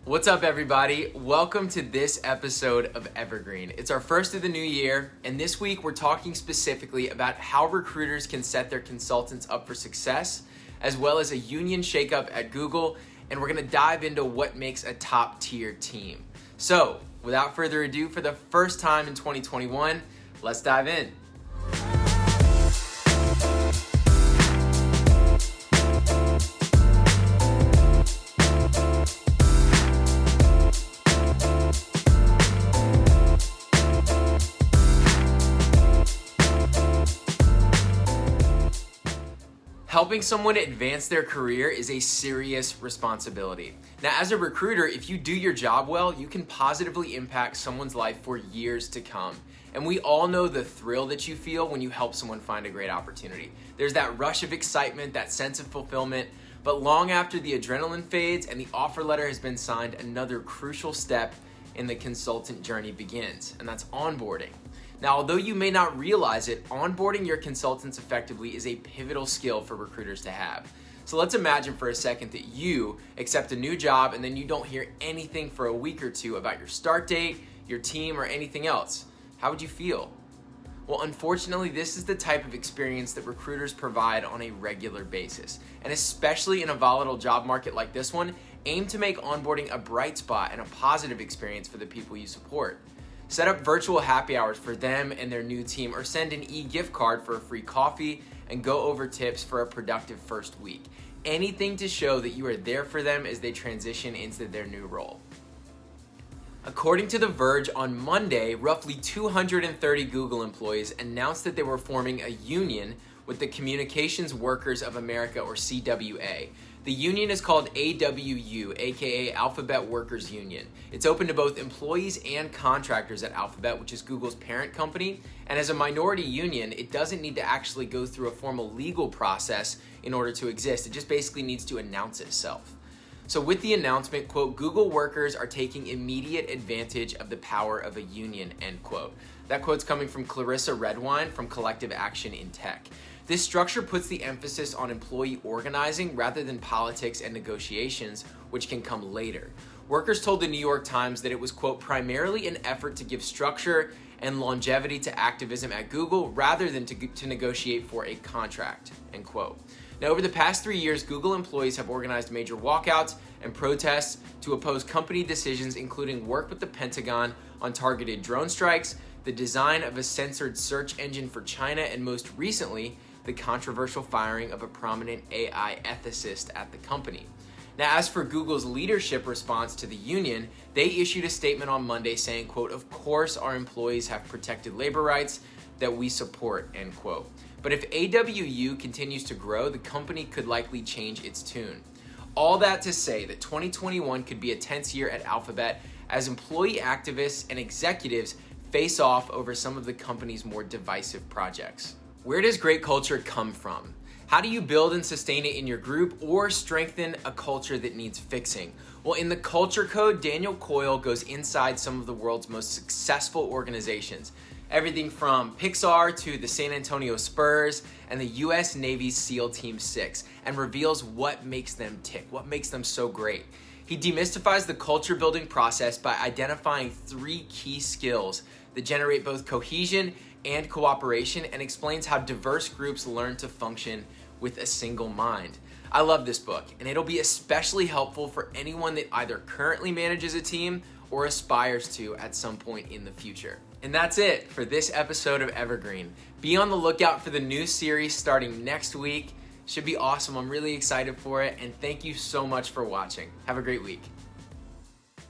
What's up, everybody? Welcome to this episode of Evergreen. It's our first of the new year, and this week we're talking specifically about how recruiters can set their consultants up for success, as well as a union shakeup at Google, and we're gonna dive into what makes a top-tier team. So, without further ado, for the first time in 2021, let's dive in. Helping someone advance their career is a serious responsibility. Now, as a recruiter, if you do your job well, you can positively impact someone's life for years to come. And we all know the thrill that you feel when you help someone find a great opportunity. There's that rush of excitement, that sense of fulfillment, but long after the adrenaline fades and the offer letter has been signed, another crucial step in the consultant journey begins, and that's onboarding. Now, although you may not realize it, onboarding your consultants effectively is a pivotal skill for recruiters to have. So let's imagine for a second that you accept a new job and then you don't hear anything for a week or two about your start date, your team, or anything else. How would you feel? Well, unfortunately, this is the type of experience that recruiters provide on a regular basis. And especially in a volatile job market like this one, aim to make onboarding a bright spot and a positive experience for the people you support. Set up virtual happy hours for them and their new team, or send an e-gift card for a free coffee and go over tips for a productive first week. Anything to show that you are there for them as they transition into their new role. According to The Verge, on Monday, roughly 230 Google employees announced that they were forming a union with the Communications Workers of America, or CWA. The union is called AWU, aka Alphabet Workers Union. It's open to both employees and contractors at Alphabet, which is Google's parent company. And as a minority union, it doesn't need to actually go through a formal legal process in order to exist. It just basically needs to announce itself. So with the announcement, quote, Google workers are taking immediate advantage of the power of a union, end quote. That quote's coming from Clarissa Redwine from Collective Action in Tech. This structure puts the emphasis on employee organizing rather than politics and negotiations, which can come later. Workers told the New York Times that it was, quote, primarily an effort to give structure and longevity to activism at Google rather than to negotiate for a contract, end quote. Now, over the past 3 years, Google employees have organized major walkouts and protests to oppose company decisions, including work with the Pentagon on targeted drone strikes, the design of a censored search engine for China, and most recently, the controversial firing of a prominent AI ethicist at the company. Now, as for Google's leadership response to the union, they issued a statement on Monday saying, quote, of course our employees have protected labor rights that we support, end quote. But if AWU continues to grow, the company could likely change its tune. All that to say that 2021 could be a tense year at Alphabet as employee activists and executives face off over some of the company's more divisive projects. Where does great culture come from? How do you build and sustain it in your group or strengthen a culture that needs fixing? Well, in the Culture Code, Daniel Coyle goes inside some of the world's most successful organizations. Everything from Pixar to the San Antonio Spurs and the US Navy's SEAL Team 6, and reveals what makes them tick, what makes them so great. He demystifies the culture building process by identifying 3 key skills that generate both cohesion and cooperation, and explains how diverse groups learn to function with a single mind. I love this book, and it'll be especially helpful for anyone that either currently manages a team or aspires to at some point in the future. And that's it for this episode of Evergreen. Be on the lookout for the new series starting next week. Should be awesome. I'm really excited for it, and thank you so much for watching. Have a great week.